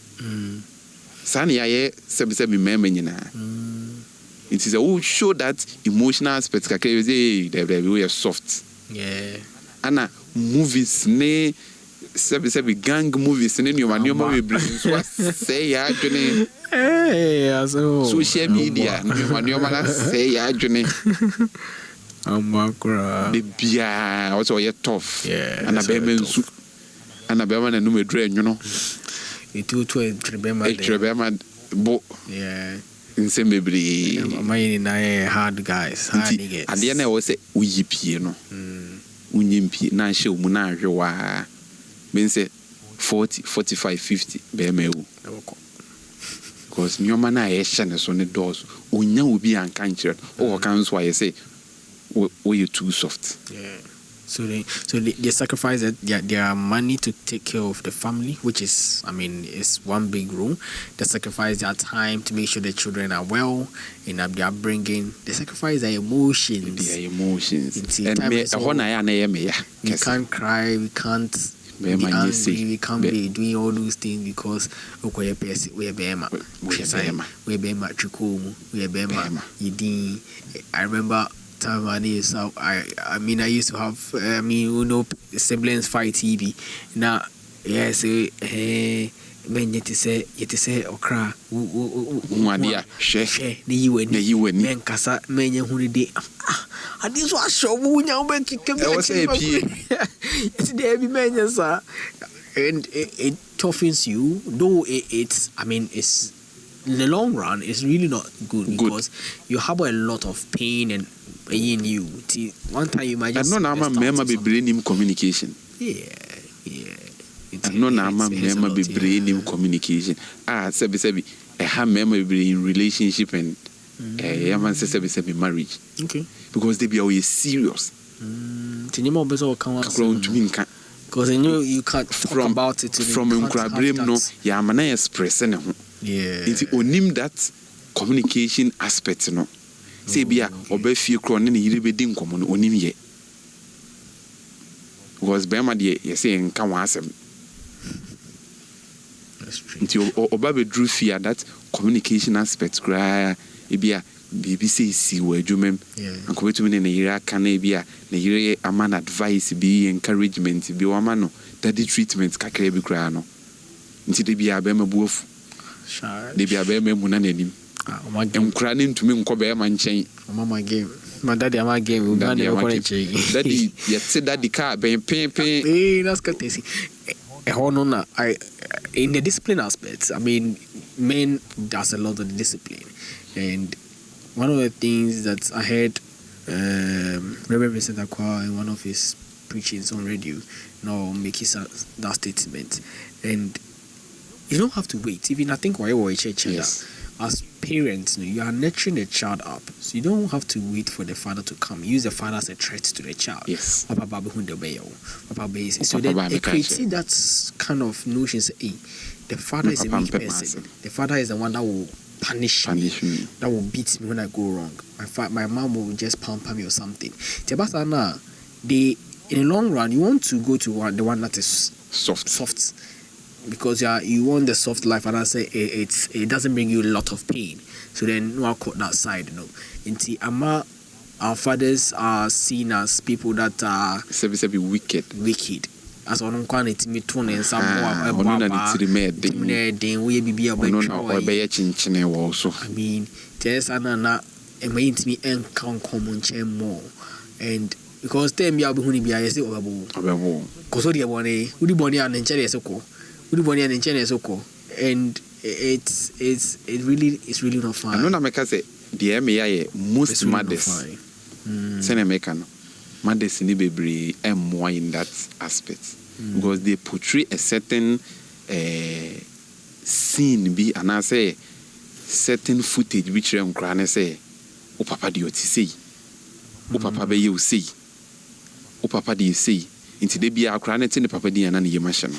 Sani aye Sebi memenya. It is a show that emotional aspect. We are soft. Yeah. Anna movies ne sebi gang movies ne nyoma we bring so say ya adwene. Hey, social media nyoma na say ya adwene. Amakura. Bibia also you tough. Yeah. Anna be mensu. Anna be na no me dre nwono. Itu to trebema bo. Yeah. In some baby, hard guys, hard niggas. And the end I was say, we no. Unyimpi, na show Munawa. Ben say 40, 45, 50, BMU. Because your man, I shan't on the doors. Unya will be unconscious. Or comes why I say, oh, you too soft. Yeah. So they sacrifice their money to take care of the family, which is, is one big rule. They sacrifice their time to make sure the children are well in their upbringing. They sacrifice their emotions. Their emotions. You can't cry. We can't be angry, we can't be doing all those things because we're Bema, we're Bema Chukumu, we're Bema Yidin. I remember time I used to have siblings fight TV. Now, yes, men yet to say okra share you win men kasa men who day and this was show it's there be men sir, and it toughens you, though it's in the long run it's really not good because you have a lot of pain and in you. One time you might just remember be brain communication. No, member be brain communication. Sebi a member be in relationship and sebi marriage. Okay. Because they be always serious. Because you can't talk about it from Unkrabrem no Yamana expressing. It's onim that communication aspect no. Say be a obefi kron ne yire bedin komo no onim ye. Because Bema de you say nka wan asem. Until Obabe drew fear that communication aspect cry ebia BBC see where jumem and come to me na ira kan ebia na ire a man advice be encouragement be wa man no that the treatment kakra bi cry no until de bia be mabuofu de bia be memu na nanim enkura ne ntumi nko be ma nchen mama game my daddy ama game we ban the college daddy yet daddy car ben pen that's courtesy. In the discipline aspects, men does a lot of the discipline, and one of the things that I heard Reverend Vincent Akwa in one of his preachings on radio, making that statement, and you don't have to wait. Even I think why church as parents, you are nurturing the child up, so you don't have to wait for the father to come. Use the father as a threat to the child. Yes. So then it creates that kind of notion. The father is a weak person. The father is the one that will punish me, that will beat me when I go wrong. My mom will just pamper me or something. In the long run, you want to go to the one that is soft. Because you want the soft life, and I say it doesn't bring you a lot of pain. So then I'll cut that side, our fathers are seen as people that are wicked. As on quantity me tone and some there's another and me and count common chain more. And because them ya be be I say because the one who the body and soko. And it's really not fine. I know Nameka say the MA most mothers send mothers in the and more in that aspect because they portray a certain scene be and I say certain footage which them cry say o papa di oti say o papa be you say o papa di say into they be a cry na papa di na ye machine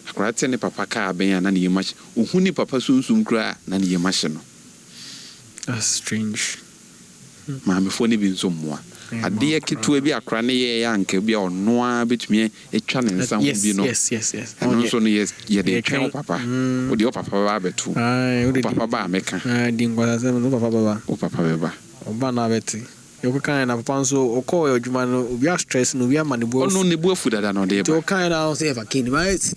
akwate ne papa ka ben na ne yemachi ohuni papa sunsum kra na ne yemachi no. That's strange. Maame fo ne bi nso mmoa ade ketewa bi akra ne ye ya anka bi ono a betumi etwa ne nsa ho bi no. Yes. Ono so no yes ye de twa papa o de papa ba betu papa ba meka di ngwa se no papa ba o papa beba oba na beti you can na papa so o call your juma no we are stress no we are manibu ono ne bu afu dada no de ba you can now say if I can right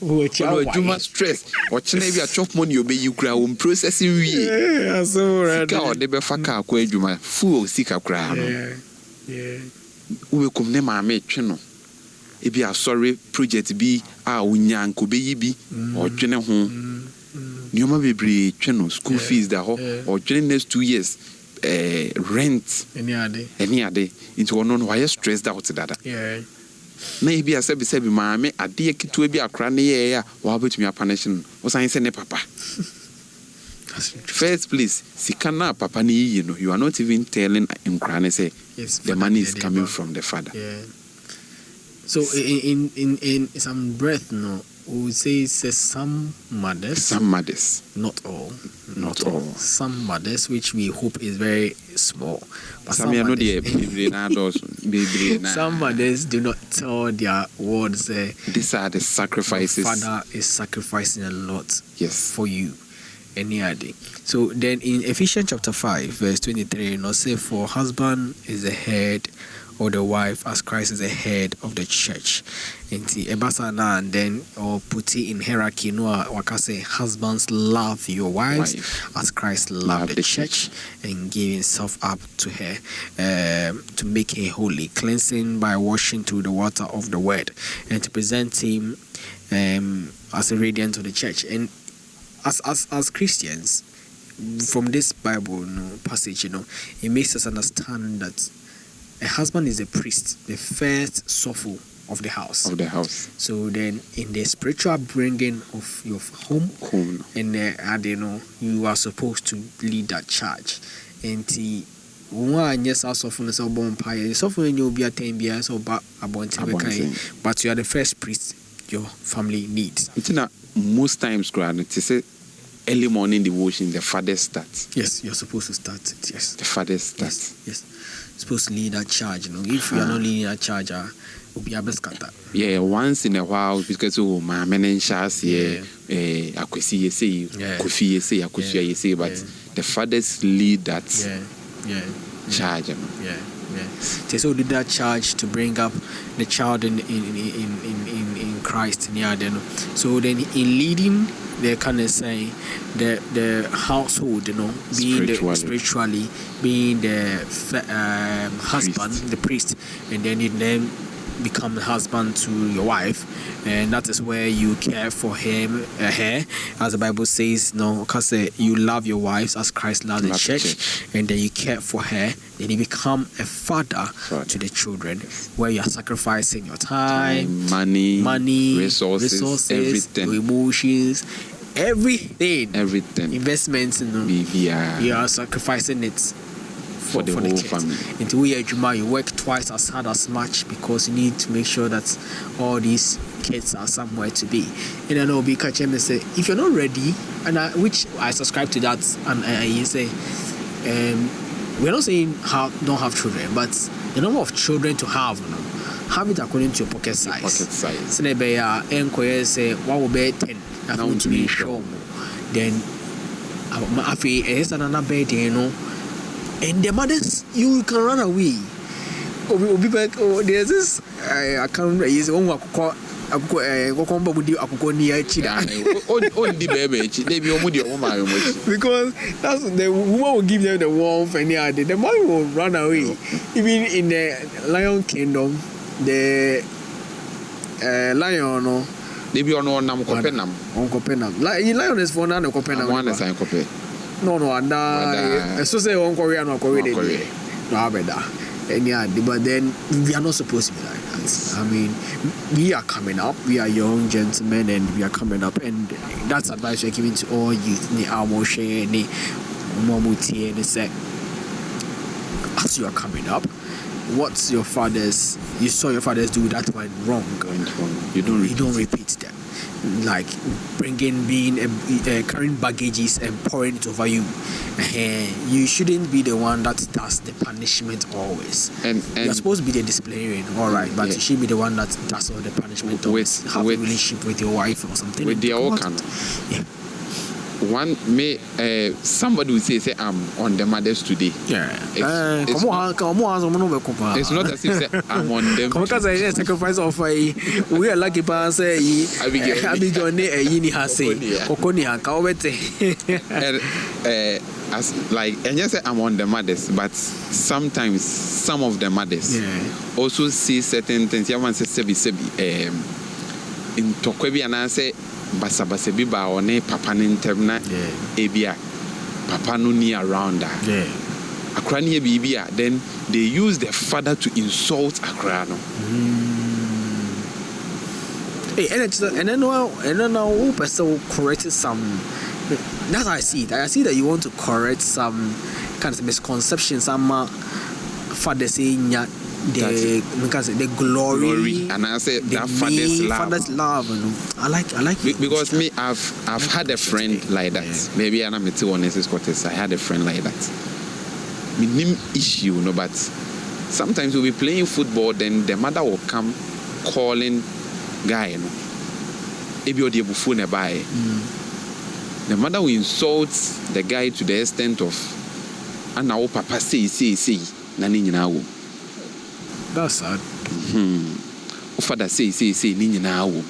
no juma stress o chine bi a chop money obe yi kura o processing wi so right ka o de be fa ka akwa juma fu o sika kura no we kom ne ma me twe no e bi a sorry project bi a onya nko be yi bi o twene ho Nioma bebre twe no school fees da ho or during next 2 years rent any ade into ono no why stressed out dada na e bi asebi maame ade keto bi akra ne ye ya wa betumi apanition o san se ne papa first place sikana papa ne yi no you are not even telling nkra ne say the money is coming from the father. So in some breath no we would say some mothers. Some mothers. Not all. Not all. Some mothers, which we hope is very small. But some mothers do not tell their words. These are the sacrifices. Your father is sacrificing a lot for you. Any idea? So then in Ephesians chapter 5, verse 23, say, for husband is the head or the wife as Christ is the head of the church. And then or put it in hierarchy, say husbands love your wives as Christ loved the church and gave himself up to her to make her holy, cleansing by washing through the water of the word, and to present him as a radiant of the church. And as Christians, from this Bible passage, it makes us understand that a husband is a priest, the first soulful of the house. So then, in the spiritual bringing of your home, and you are supposed to lead that charge. And but you are the first priest your family needs. Most times, early morning devotion, the father starts. Yes, you're supposed to start it. Yes, the father starts. Yes. Supposed to lead that charge. If you are not leading that charge, will be a best cutter. Yeah, once in a while, because my men and Shas, Akwesi, Kofi, Akwesi, but the fathers lead that charge. So did that charge to bring up the child in Christ. So then in leading, they kind of say the household, being spiritually, being the husband, the priest, and then it then become the husband to your wife, and that is where you care for her, as the Bible says, because you love your wives as Christ loved the church, and then you care for her, then you become a father to the children, where you are sacrificing your time, money, resources, everything, your emotions, everything, investments, you are sacrificing it for the whole family. Into you work twice as hard as much because you need to make sure that all these kids are somewhere to be. And then Obi Kachem say, if you're not ready, and which I subscribe to that, and you say, we're not saying don't have children, but the number of children to have it according to your pocket size. So maybe say what will be 10. Now to be sure. Then it's another bed, and the mothers, you can run away. There's this I can't use one because that's the woman will give them the warmth and the man will run away. Even in the Lion Kingdom, the lion maybe on Copenhagen. Lion is for none of Copenhagen. One is in Copenhagen. No, and so say on Korean or Korean. But then we are not supposed to be like that. I mean, we are coming up, we are young gentlemen, and we are coming up, and that's advice we're giving to all youth. As you are coming up, what's your fathers? You saw your fathers do that went wrong. You don't repeat them. Like being carrying baggages and pouring it over you. You shouldn't be the one that does the punishment always. And you're supposed to be the disciplinarian, all right, but you should be the one that does all the punishment. Always have a relationship with your wife or something. With their own kind. Yeah. One may somebody will say I'm on the mothers today. Yeah. It's not as if I'm on them. Because I sacrifice of we are lucky pa say Abigail yini ha say kokoni ha ka obete. As like and just say I'm on the mothers, but sometimes some of the mothers also see certain things. You want to say in Tokwebi and I say basa bi ba one papa ne ntem na ebia papa no ni around that akra ne bibia, then they use the father to insult akra no. And then who person correct some. That's how I see it. I see that you want to correct some kind of misconceptions. Some father saying the glory, and I say the that father's love. Father's love, you know. I like because me, I've had a friend like that. Yeah. Maybe I'm not one is Scottish. I had a friend like that. Me name issue, no, but sometimes we'll be playing football, then the mother will come calling guy, you know. The mother will insult the guy to the extent of, and now papa say, nani nyinawo. That's sad. Father say, nini nyinawo.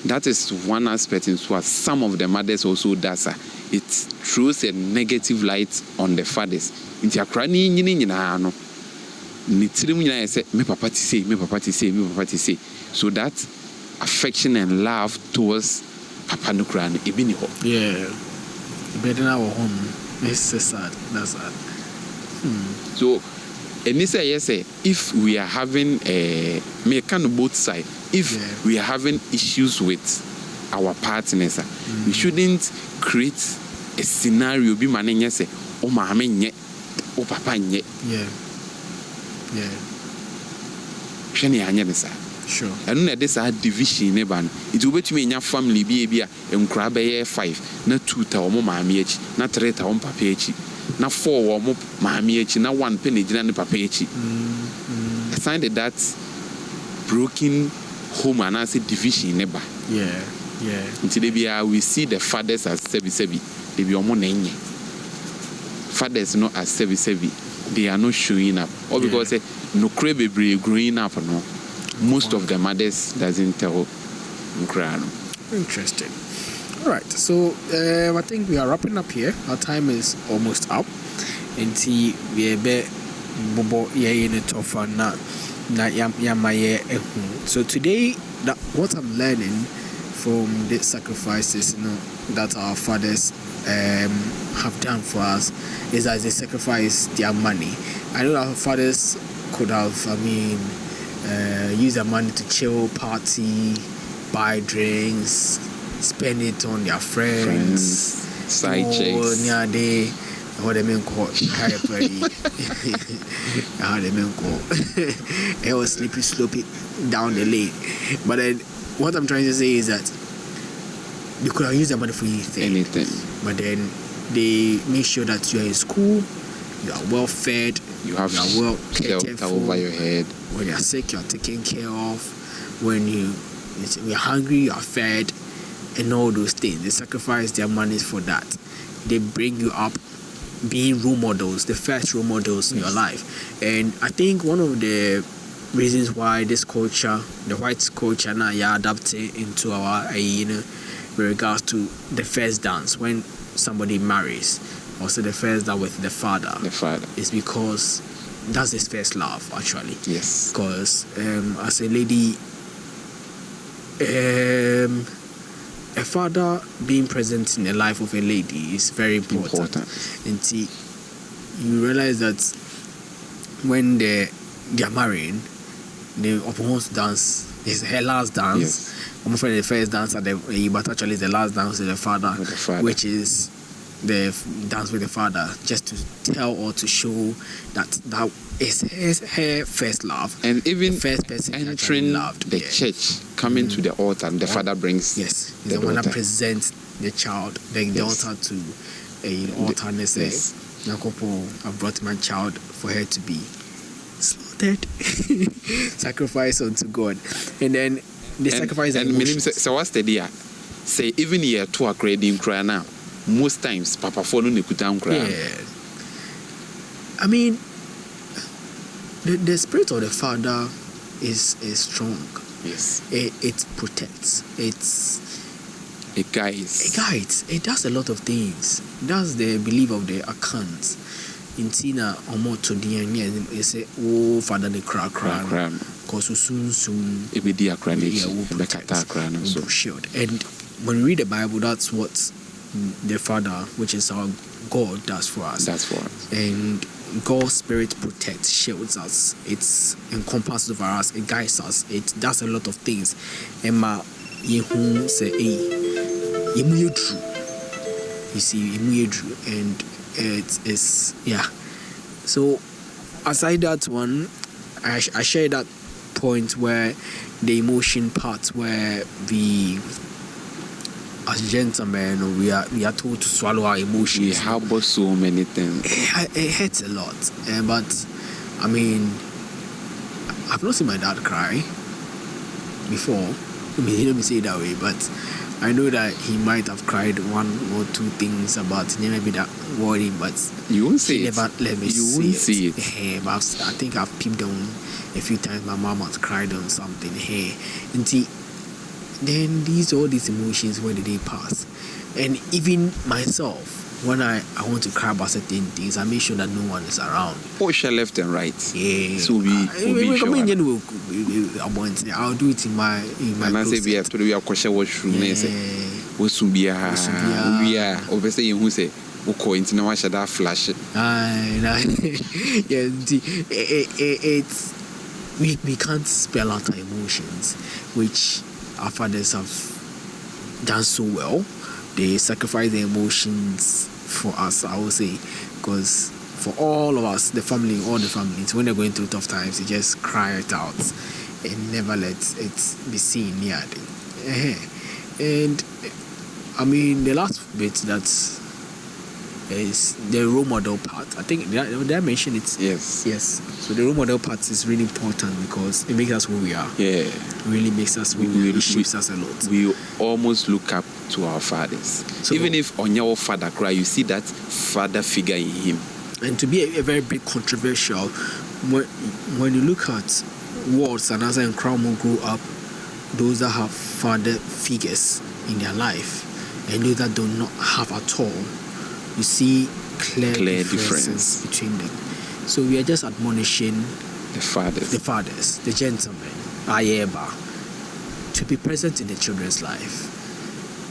That is one aspect in what some of the mothers also does. It throws a negative light on the fathers. Inti akra ni nyina no. Ni tirim nyina say me papa ti say. So that affection and love towards papa no kra no ebi ni ho. Yeah. Better now home. It's so sad. That's sad. So and this yes if we are having me can both side. If we are having issues with our partners, we shouldn't create a scenario be mananya say o maame nye o papa nye. Yeah. Hwene anya ne sa. Sure. And na this division ne ban. It will be to me nya family bi enkura be 5 na 2 ta o maame echi na 3 ta o papa echi na 4 o maame echi na 1 pe ne gina ne papa echi. I find that broken home and I say division neighbor. Yeah. Until we see the fathers as sebi. They be omo nenye. Fathers not as sebi. They are not showing up. Or because no baby growing up no. Most of the mothers doesn't tell Ukraine. Interesting. All right. So I think we are wrapping up here. Our time is almost up. And see we be bobo ye in it of na yamaye. So today what I'm learning from the sacrifices, that our fathers have done for us is that they sacrifice their money. I know our fathers could have, use their money to chill, party, buy drinks, spend it on their friends, side chicks. What they mean called Harry Perry. How they mean called it was sloppy down the lane. But then what I'm trying to say is that they could have used their money for anything. But then they make sure that you are in school, you are well fed, you are well catered for over your head. When you are sick, you are taken care of. When you're hungry, you are fed, and all those things. They sacrifice their money for that. They bring you up being role models, the first role models in your life. And I think one of the reasons why this culture, the white culture now, adapted into our, with regards to the first dance when somebody marries, also the first dance with the father. Is because that's his first love, actually. Yes. Because as a lady, a father being present in the life of a lady is very important. And see, you realize that when they are marrying, the opposite dance is her last dance. Yes. I'm afraid the first dance but actually the last dance with the father, which is the dance with the father, just to tell or to show that is her first love. And even the first person entering loved the church, coming to the altar, and the father brings the one that presents the child, the daughter to a altar and says, Nakopo, I brought my child for her to be slaughtered, sacrificed unto God. And then the sacrifice and so what's the idea? Say even here to a creating cry now. Most times Papa follow Nikutan cry. I mean, the spirit of the father is strong. Yes. It protects. It guides. It does a lot of things. It does the belief of the account. In Tina Omo to the they say, oh father the crack. Cause soon it be the shield. And when we read the Bible, that's what the Father, which is our God, does for us. And God's Spirit protects, shields us. It's encompasses over us. It guides us. It does a lot of things. Emma, Yehu say, "Yemu true." You see, Yemu true, and it's. So aside that one, I share that point where the emotion part where we as gentlemen we are told to swallow our emotions. We harbor so many things. It hurts a lot, but I mean, I've not seen my dad cry before. I mean, let me say it that way, but I know that he might have cried one or two things about maybe that worry, but you won't see he it. never let me You won't see it. Hey, but I think I've peeped on a few times. My mom has cried on something. Hey, and see, then all these emotions, when did they pass? And even myself, when I want to cry about certain things, I make sure that no one is around. Push left and right. Yeah. So we sure. I'll do it in my and I say we have to do a question washroom. What's we are obviously who say okay into no watch that flash. Yeah, it's we can't spell out our emotions, which our fathers have done so well. They sacrifice their emotions for us, I would say, because for all of us, all the families, when they're going through tough times, they just cry it out and never let it be seen near them. And I mean, the last bit that is the role model part. I think did I mention it? Yes. So the role model part is really important because it makes us who we are. Yeah. It really makes us who we are. It shapes us a lot. We almost look up to our fathers. So, even if on your father cry, you see that father figure in him. And to be a very big controversial, when you look at words and as and Crown will grow up, those that have father figures in their life and those that do not have at all, you see clear differences between them. So we are just admonishing the fathers, the gentlemen, Ayeba, to be present in the children's life.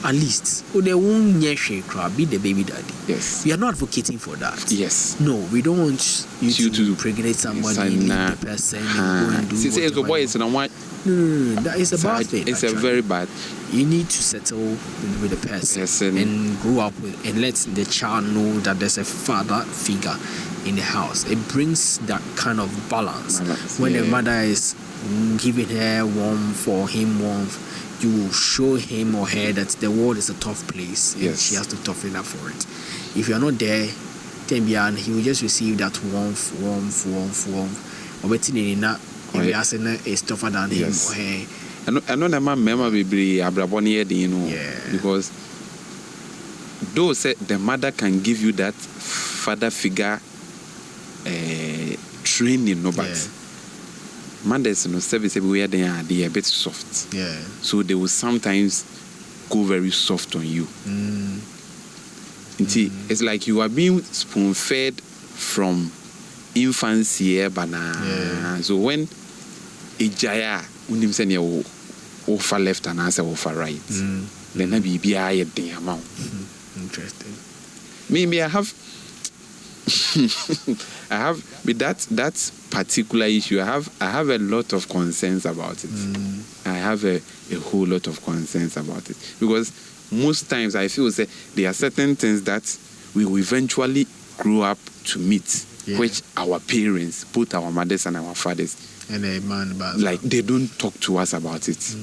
At least, they won't be the baby daddy. Yes. We are not advocating for that. Yes. No, we don't want you to impregnate somebody, leave the person, and go and do No, that is a bad thing. It's a very bad. You need to settle with the person and grow up with, and let the child know that there's a father figure in the house. It brings that kind of balance. When the mother is giving her warmth or him warmth, you will show him or her that the world is a tough place and she has to toughen up for it. If you're not there, then he will just receive that warmth. If the asset is tougher than him or her. I know that my memory be abraboni, because though say the mother can give you that father figure training, but mothers service everywhere they are a bit soft. Yeah. So they will sometimes go very soft on you. It's like you are being spoon fed from infancy, so when a jaya unim send you over left and answer over right, then I be a amount. Interesting. Maybe I have with that particular issue, I have a lot of concerns about it. I have a whole lot of concerns about it, because most times I feel that there are certain things that we will eventually grow up to meet, which our parents, both our mothers and our fathers, and a man like they don't talk to us about it.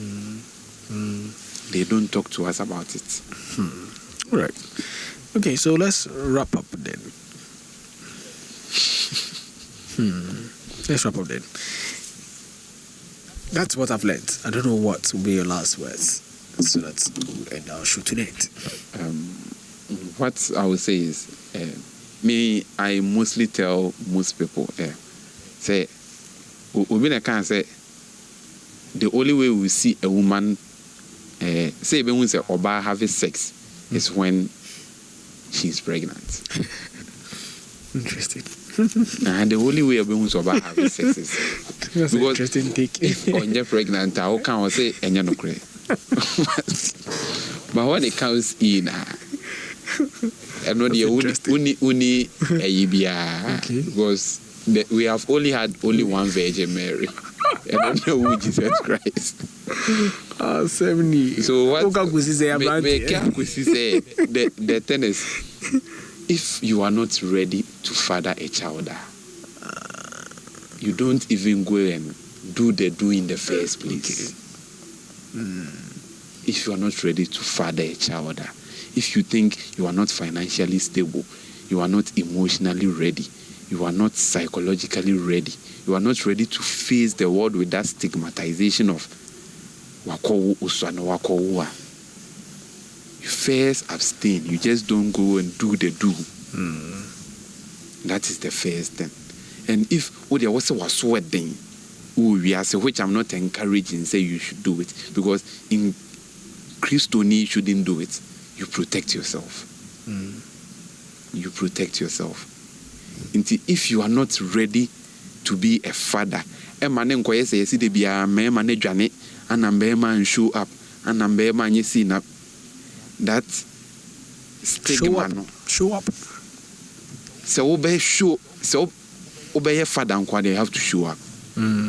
They don't talk to us about it. All right. Okay, so let's wrap up then. Let's wrap up then. That's what I've learned. I don't know what will be your last words, so that we'll end our show tonight. What I would say is, I mostly tell most people, say, we can say, the only way we see a woman, say when we say Oba having sex, is when she's pregnant. Interesting. And the only way of Oba having sex is because interesting take. If you're pregnant, how can I say and you're not crazy? But when it comes in, and when you uni because we have only had one Virgin Mary. I don't know who Jesus Christ. 70. So what? The thing is, if you are not ready to father a child, you don't even go and do in the first place. If you are not ready to father a child, if you think you are not financially stable, you are not emotionally ready, you are not psychologically ready, you are not ready to face the world with that stigmatization of wakowu usano wakowu. You first abstain. You just don't go and do. That is the first thing. And if there was a sweating, which I'm not encouraging, say you should do it, because in Christoni shouldn't do it. You protect yourself. You protect yourself. If you are not ready to be a father, and show up, and that stigma. Show up. So obey father and you have to show up.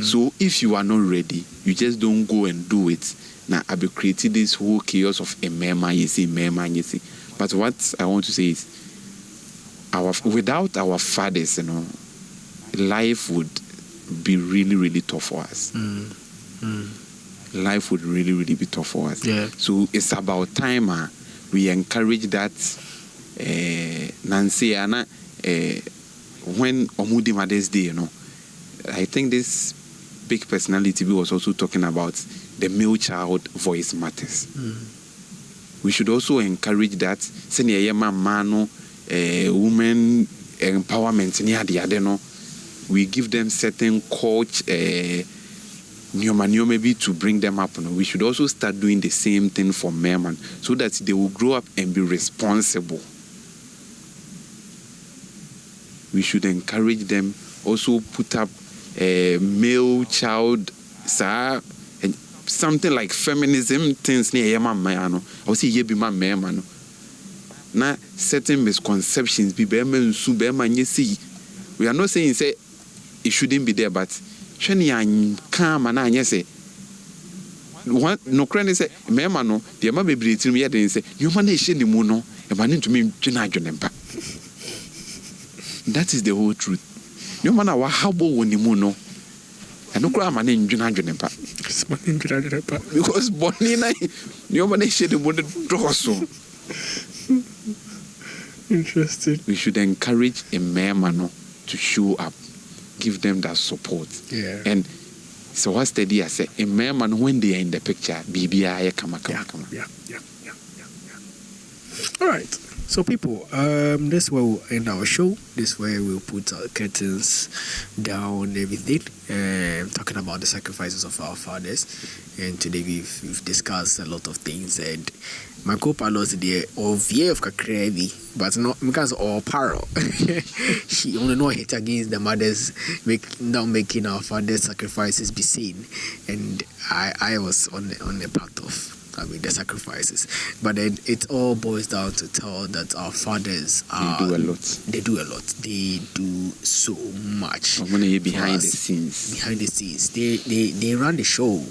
So if you are not ready, you just don't go and do it. Now I'll be creating this whole chaos of a mema. But what I want to say is, without our fathers, life would be really, really tough for us. Life would really, really be tough for us. Yeah. So it's about time we encourage that. Nancy Anna, when Omudi Mother's Day, I think this big personality was also talking about the male child voice matters. We should also encourage that. Senior man, women empowerment near the other. We give them certain coach, maybe to bring them up. We should also start doing the same thing for men, so that they will grow up and be responsible. We should encourage them. Also put up a male child, sir, and something like feminism things near man. I see ye be my man. Now certain misconceptions be beman suberman you see. We are not saying say it shouldn't be there, but Shani calm and I say what no cranny say memano, the mamma be to me and say, you manage the mono, a man to me Junajunempa. That is the whole truth. No matter how when you mono, and no crime in Junajunempa. Because Bonina, you manage the mono drosso. Interesting. We should encourage a man to show up, give them that support. Yeah. And so what's the idea? Say a man when they are in the picture, BBI come. Yeah. All right. So people, this is where we'll end our show. This is where we'll put our curtains down, everything. Talking about the sacrifices of our fathers. And today we've discussed a lot of things. And my co-pilot today, of year of Kakrevi, but not because all parallel. She only know hit against the mothers, making our fathers' sacrifices be seen. And I was on the part of the sacrifices, but then it all boils down to tell that our fathers they do a lot. They do so much. Behind the scenes, they run the show.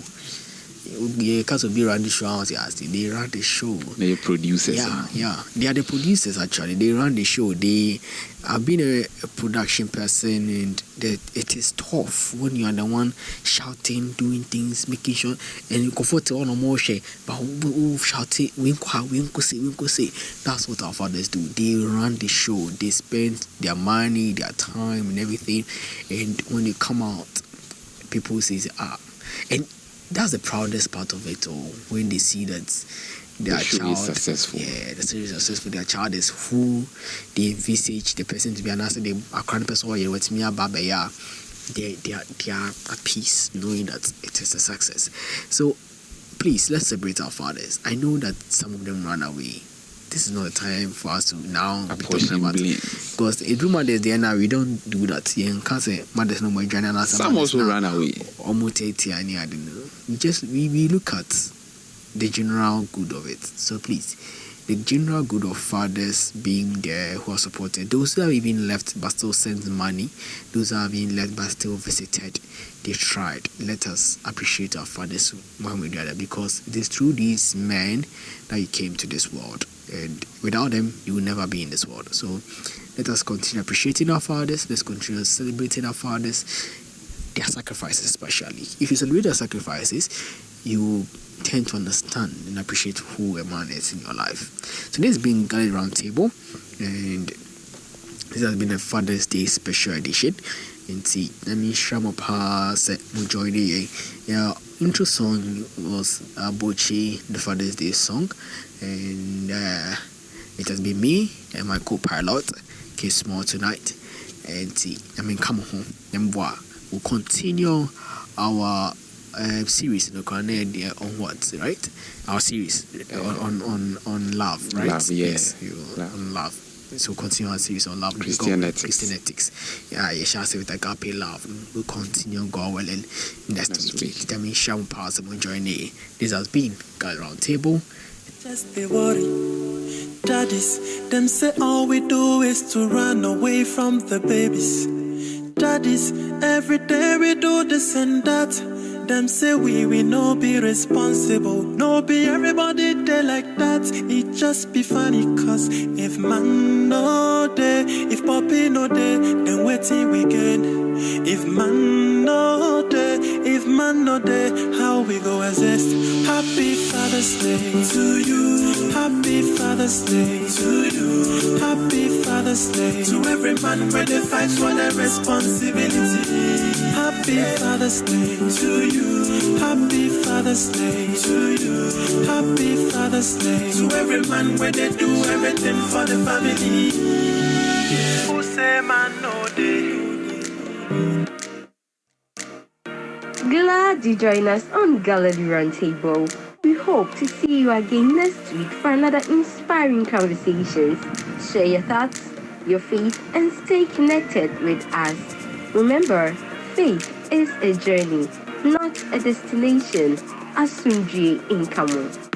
They run the show. They run the show. They're producers. Yeah. They are the producers actually. They run the show. They have been a production person, and it is tough when you are the one shouting, doing things, making sure, and you comfort on a more share. But who shouting, wink say. That's what our fathers do. They run the show. They spend their money, their time, and everything. And when they come out, people say, and that's the proudest part of it all, when they see that their child is successful. Yeah, the series is successful. Their child is who they envisage the person to be, and after they are current person, they are at peace knowing that it is a success. So please, let's celebrate our fathers. I know that some of them run away. This is not the time for us to now be talking about it. Because in Ruma days, we don't do that. Some also run away. We look at the general good of it. So please, the general good of fathers being there who are supported, those who have even left but still send money, those who have been left but still visited, they tried. Let us appreciate our fathers one way or the other, because it is through these men that you came to this world. And without them, you will never be in this world. So let us continue appreciating our fathers. Let's continue celebrating our fathers. their sacrifices, especially. If you celebrate their sacrifices, you tend to understand and appreciate who a man is in your life. So this has been Gallery Roundtable, and this has been a Father's Day special edition. And see, I mean, Shramopa said, Mujoini, yeah, intro song was Bochi, the Father's Day song, and it has been me and my co-pilot, K Small tonight. And see, I mean, come home, and we'll continue our series in the Canada on what, right? Our series on love, right? Love, yeah. Yes, on love. So continue our series on love. Christian ethics. Yeah, you shall say with agape love. We'll continue go well and next week. That means Sham Pass and join me. This has been Gallery Roundtable. Just they worry. Daddies, them say all we do is to run away from the babies. Daddies, every day we do this and that. Them say we no be responsible. No be everybody there like that. It just be funny cause if man no day, if Poppy no day, then wait till we get. If man no day, if man no day, how we go exist? Happy Father's Day to you. Happy Father's Day to you. Happy Father's Day to every man where they fight for their responsibility. Happy Father's Day to you. Happy Father's Day to you. Happy Father's Day to every man where they do everything for the family. Yeah. Who say man no day? Glad you join us on Gallery Roundtable. We hope to see you again next week for another inspiring conversations. Share your thoughts, your faith, and stay connected with us. Remember, faith is a journey, not a destination. Asunji Inkamu.